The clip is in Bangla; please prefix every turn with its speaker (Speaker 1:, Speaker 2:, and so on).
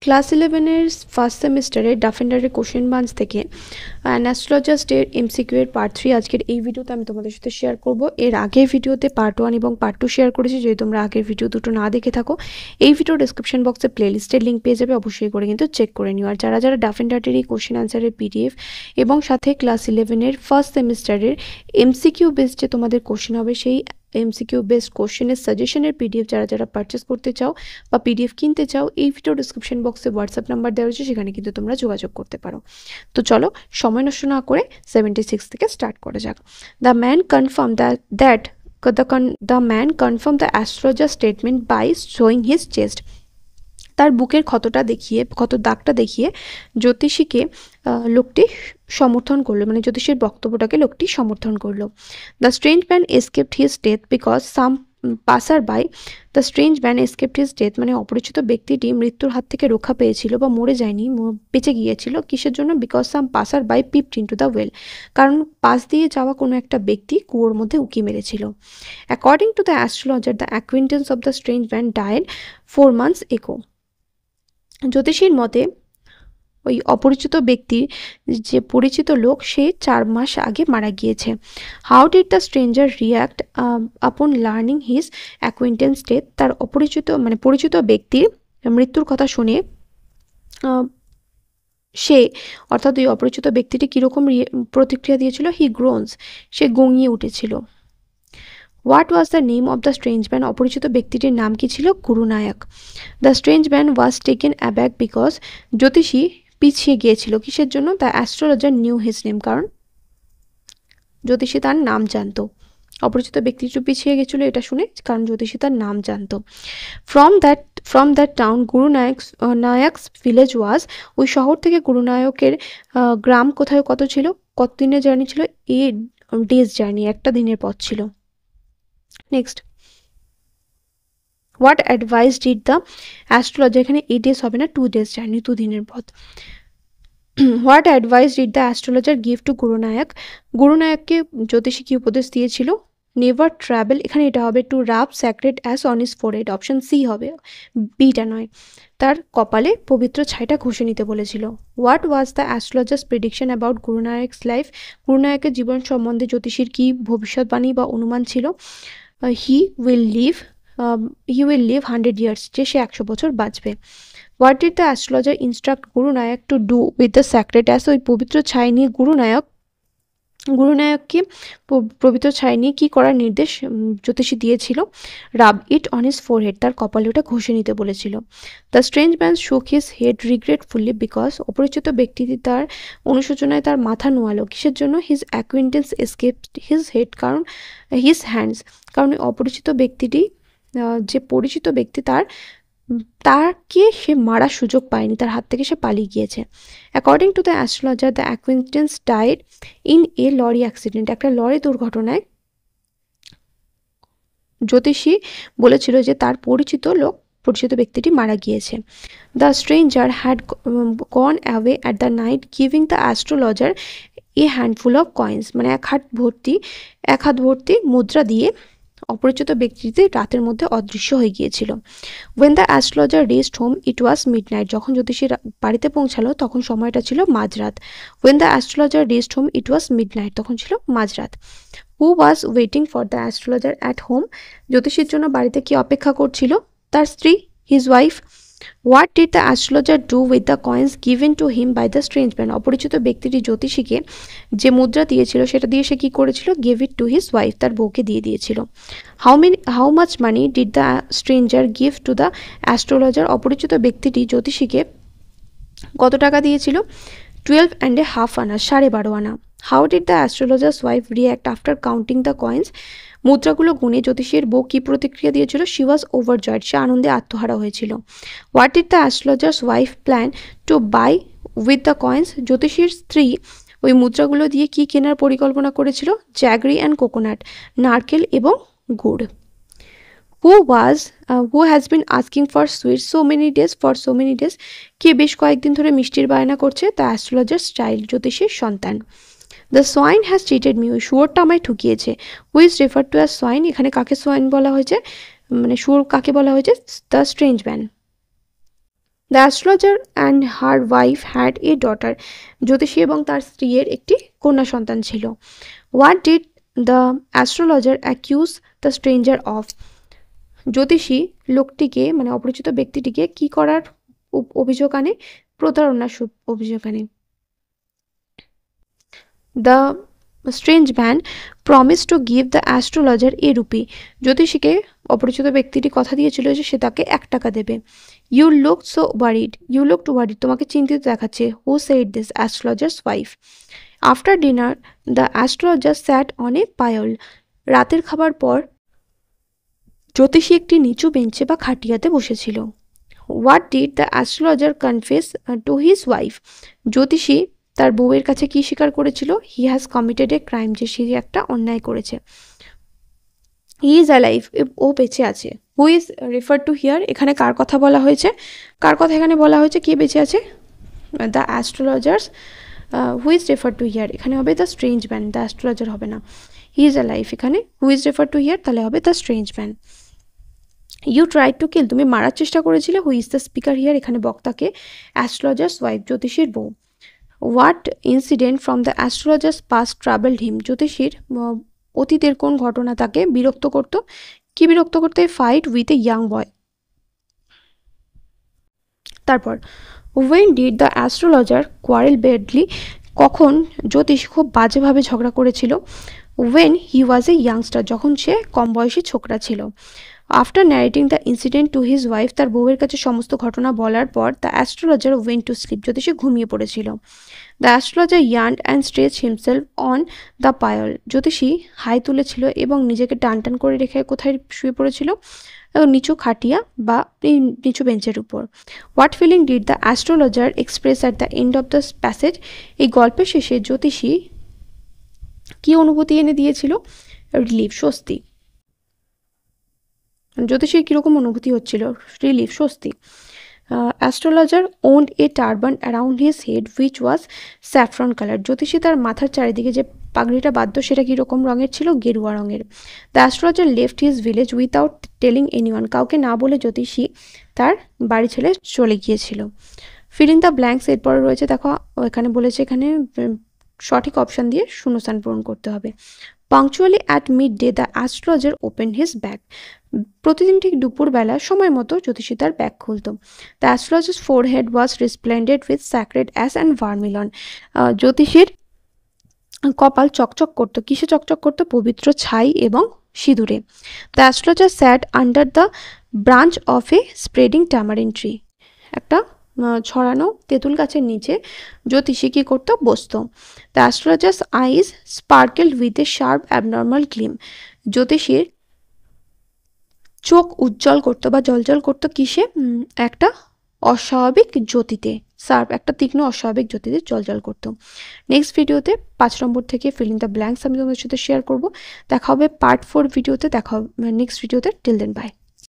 Speaker 1: ক্লাস 11 এর ফার্স্ট সেমিস্টারে ডাফেন্ডারের কোশ্চেন বান্স থেকে অ্যাস্ট্রোলজার এর এমসিকিউ এর পার্ট 3 আজকের এই ভিডিওতে আমি তোমাদের সাথে শেয়ার করব। এর আগের ভিডিওতে পার্ট 1 এবং পার্ট 2 শেয়ার করেছি। যদি তোমরা আগের ভিডিও দুটো না দেখে থাকো, এই ভিডিও ডেসক্রিপশন বক্সে প্লেলিস্টের লিঙ্ক পেয়ে যাবে, অবশ্যই করে কিন্তু চেক করে নিও। আর যারা যারা ডাফেন্ডারের এই কোশ্চেন আনসারের পিডিএফ এবং সাথে ক্লাস 11 এর ফার্স্ট সেমিস্টারের এমসিকিউ বেসড যে তোমাদের কোশ্চেন হবে সেই এমসিকিউ বেসড কোশ্চেনের সাজেশনের পিডিএফ যারা যারা পারচেস করতে চাও বা পিডিএফ কিনতে চাও, এই ভিডিও ডিসক্রিপশন বক্সে হোয়াটসঅ্যাপ নাম্বার দেওয়া রয়েছে, সেখানে কিন্তু তোমরা যোগাযোগ করতে পারো। তো চলো সময় নষ্ট না করে 76 থেকে স্টার্ট করা যাক। The man confirm that the man confirmed the astrologer's statement by showing his chest. তার বুকের ক্ষত দাগটা দেখিয়ে জ্যোতিষীকে লোকটি সমর্থন করলো, মানে জ্যোতিষীর বক্তব্যটাকে লোকটি সমর্থন করলো। The strange man escaped his death because some মানে অপরিচিত ব্যক্তিটি মৃত্যুর হাত থেকে রক্ষা পেয়েছিল বা মরে যায়নি, বেঁচে গিয়েছিল। কিসের জন্য? Because some passer by peeped into the well, কারণ পাশ দিয়ে যাওয়া কোনো একটা ব্যক্তি কুয়োর মধ্যে উকি মেরেছিল। According to the astrologer, the acquaintance of the strange man died 4 months ago. জ্যোতিষীর মতে ওই অপরিচিত ব্যক্তির যে পরিচিত লোক, সে 4 মাস আগে মারা গিয়েছে। How did the stranger react আপন লার্নিং হিজ অ্যাকুইন্টেন্স ডেথ? তার পরিচিত ব্যক্তির মৃত্যুর কথা শুনে সে, অর্থাৎ ওই অপরিচিত ব্যক্তিটি কীরকম প্রতিক্রিয়া দিয়েছিল? হি গ্রোনস, সে গঙিয়ে উঠেছিল। What was the name of the strange man? অপরিচিত ব্যক্তিটির নাম কি ছিল? Gurunayak. The strange man was taken aback because, জ্যোতিষী পিছিয়ে গিয়েছিল। কিসের জন্য? The astrologer knew his name, কারণ জ্যোতিষী তার নাম জানতো। অপরিচিত ব্যক্তিটি পিছিয়ে গেছিল এটা শুনে, কারণ জ্যোতিষী তার নাম জানতো। From that town Nayak's village was, ওই শহর থেকে গুরুনায়কের গ্রাম কোথায় কত ছিল? কত দিনের জার্নি ছিল? ডেজ জার্নি, একটা দিনের পথ ছিল। Next, what advice did the astrologer? এখানে 8 days হবে না, 2 days জার্নি, 2 দিনের পথ। What advice did the astrologer give to Gurunayak? গুরুনায়ককে জ্যোতিষী কি উপদেশ দিয়েছিল? নেভার ট্রাভেল, এখানে এটা হবে to rub sacred ash on his forehead, option C হবে, বিটা নয়। তার কপালে পবিত্র ছাইটা ঘষে নিতে বলেছিল। What was the astrologer's prediction about Gurunayak's life? গুরুনায়কের জীবন সম্বন্ধে জ্যোতিষীর কি ভবিষ্যৎবাণী বা অনুমান ছিল? হি উইল লিভ 100 years, যে সে 100 বছর বাঁচবে। What did the astrologer instruct Gurunayak to do with the sacred ash? ওই পবিত্র ছাই নিয়ে গুরুনায়ককে পবিত্র ছাই নিয়ে কী করার নির্দেশ জ্যোতিষী দিয়েছিল? রাব ইট অন হিজ ফোরহেড, তার কপালে ওটা ঘষে নিতে বলেছিল। দ্য স্ট্রেঞ্জ ম্যান শোক হিজ হেড রিগ্রেটফুলি বিকজ, অপরিচিত ব্যক্তিটি তার অনুশোচনায় তার মাথা নোয়ালো। কিসের জন্য? হিজ অ্যাকুইন্টেন্স এসকেপড হিজ হেড, কারণ হিজ হ্যান্ডস, কারণ অপরিচিত ব্যক্তিটি, যে পরিচিত ব্যক্তি তাকে সে মারার সুযোগ পায়নি, তার হাত থেকে সে পালিয়ে গিয়েছে। According to the astrologer, the acquaintance died in a lorry accident, একটা লরি দুর্ঘটনায় জ্যোতিষী বলেছিল যে তার পরিচিত ব্যক্তিটি মারা গিয়েছে। The stranger had gone away at the night giving the astrologer a handful of coins, মানে এক হাত ভর্তি মুদ্রা দিয়ে অপরিচিত ব্যক্তিটি রাতের মধ্যে অদৃশ্য হয়ে গিয়েছিল। When the astrologer reached home it was midnight, যখন জ্যোতিষী বাড়িতে পৌঁছালো তখন সময়টা ছিল মাঝরাত। When the astrologer reached home it was midnight, তখন ছিল মাঝরাত। Who was waiting for the astrologer at home? জ্যোতিষীর জন্য বাড়িতে কি অপেক্ষা করছিল? তার স্ত্রী, his wife. What did the astrologer do with the coins given to him by the strange man? অপরিচিত ব্যক্তিটি জ্যোতিষীকে যে মুদ্রা দিয়েছিল সেটা দিয়ে সে কী করেছিল? Give it two his wife, তার বউকে দিয়ে দিয়েছিল। How much money did the stranger give two the astrologer? অপরিচিত ব্যক্তিটি জ্যোতিষীকে কত টাকা দিয়েছিল? 12.5 আনা, 12.5 আনা। How did the astrologer's wife react after counting the coins? মুদ্রাগুলো গুণে জ্যোতিষীর বউ কী প্রতিক্রিয়া দিয়েছিল? শি ওয়াজ ওভারজয়েড, সে আনন্দে আত্মহারা হয়েছিল। What did the astrologer's wife plan to buy with the coins? জ্যোতিষীর স্ত্রী ওই মুদ্রাগুলো দিয়ে কি কেনার পরিকল্পনা করেছিল? জ্যাগরি অ্যান্ড কোকোনাট, নারকেল এবং গুড়। Who has been asking for sweet so many days? কে বেশ কয়েকদিন ধরে মিষ্টির বায়না করছে? দ্য অ্যাস্ট্রোলজার্স চাইল্ড, জ্যোতিষীর সন্তান। The swine has cheated me, ওই শুয়োরটা আমায় ঠকিয়েছে। Who's refer to as swine, এখানে কাকে সোয়াইন বলা হয়েছে, মানে শুয়োর কাকে বলা হয়েছে? The strange man. The astrologer and her wife had a daughter, জ্যোতিষী এবং তার স্ত্রীর একটি কন্যা সন্তান ছিল। What did the astrologer accuse the stranger of, জ্যোতিষী লোকটিকে মানে অপরিচিত ব্যক্তিটিকে কি করার অভিযোগ আনে, প্রতারণার অভিযোগ আনে। The strange man promise to give the astrologer a rupee, জ্যোতিষীকে অপরিচিত ব্যক্তিটি কথা দিয়েছিল যে সে তাকে 1 টাকা দেবে। You look so worried, you look too worried, তোমাকে চিন্তিত দেখাচ্ছে। Who said this, astrologer's wife. After dinner the astrologer sat on a pyol, রাতের খাবার পর জ্যোতিষী একটি নিচু বেঞ্চে বা খাটিয়াতে বসেছিল। What did the astrologer confess two his wife, জ্যোতিষী তার বউয়ের কাছে কি স্বীকার করেছিল? He has committed a crime, যে সে একটা অন্যায় করেছে। হি ইজ অ্যালাইভ, ও বেঁচে আছে। হু ইজ রেফার টু হিয়ার, এখানে কার কথা বলা হয়েছে? কার কথা এখানে বলা হয়েছে? কে বেঁচে আছে? The astrologer's. Who is refer to here, এখানে হবে the strange man, the astrologer হবে না। হি ইজ অ্যালাইভ, এখানে who is refer to here, তাহলে হবে the strange man. You try to kill, তুমি মারার চেষ্টা করেছিলে। Who is the speaker here, এখানে বক্তাকে অ্যাস্ট্রোলজার্স ওয়াইফ, জ্যোতিষীর বউ। What incident from the astrologer's past travelled him, জ্যোতিষীর অতীতের কোন ঘটনা তাকে বিরক্ত করতো? কি বিরক্ত করতে? Fight with a young boy. তারপর when did the astrologer quarrel badly, কখন জ্যোতিষ খুব বাজেভাবে ঝগড়া করেছিল? When he was A youngster, যখন সে কম বয়সী ছোকরা ছিল। After narrating the incident to his wife, তার বউয়ের কাছে সমস্ত ঘটনা বলার পর the astrologer went to sleep, জ্যোতিষী ঘুমিয়ে পড়েছিল। The astrologer yawn and stretch himself on the pyol, জ্যোতিষী হাই তুলেছিল এবং নিজেকে টান টান করে রেখে কোথায় শুয়ে পড়েছিল? নিচু খাটিয়া বা নিচু বেঞ্চের উপর। What feeling did the astrologer express at the end of the passage, এই গল্পের শেষে জ্যোতিষী কি অনুভূতি এনে দিয়েছিল? রিলিফ, স্বস্তি। জ্যোতিষীর কীরকম অনুভূতি হচ্ছিল? রিলিফ, স্বস্তি। Astrologer wound a turban around his head which was saffron colour, জ্যোতিষী তার মাথার চারিদিকে যে পাগড়িটা বাঁধত সেটা কীরকম রঙের ছিল? গেরুয়া রঙের। The astrologer left his village without telling anyone, কাউকে না বলে জ্যোতিষী তার বাড়ি ছেড়ে চলে গিয়েছিল। ফিল ইন দ্য ব্ল্যাঙ্কস, এরপরে রয়েছে দেখো এখানে বলেছে, এখানে সঠিক অপশান দিয়ে শূন্যস্থান পূরণ করতে হবে। Punctually at midday the astrologer open his bag, প্রতিদিন ঠিক দুপুরবেলা সময় মতো জ্যোতিষী তার ব্যাগ খুলত। The astrologer's forehead was resplendent with sacred ash and vermilion, জ্যোতিষীর কপাল চকচক করতো। কিসে চকচক করতো? পবিত্র ছাই এবং সিঁদুরে। The astrologer sat under the branch of a spreading tamarind tree, একটা ছড়ানো তেঁতুল গাছের নিচে জ্যোতিষী কী করতো? বসতো। The astrologer's eyes sparkled with a sharp abnormal gleam, জ্যোতিষীর চোখ উজ্জ্বল করতো বা জলজল করতো কিসে? একটা অস্বাভাবিক জ্যোতিতে, শার্প একটা তীক্ষ্ণ অস্বাভাবিক জ্যোতিতে জলজল করতো। নেক্সট ভিডিওতে 5 নম্বর থেকে ফিল ইন দ্য ব্ল্যাঙ্কস আমি তোমাদের সাথে শেয়ার করবো। দেখা হবে পার্ট 4 ভিডিওতে, দেখা হবে নেক্সট ভিডিওতে। Till then by.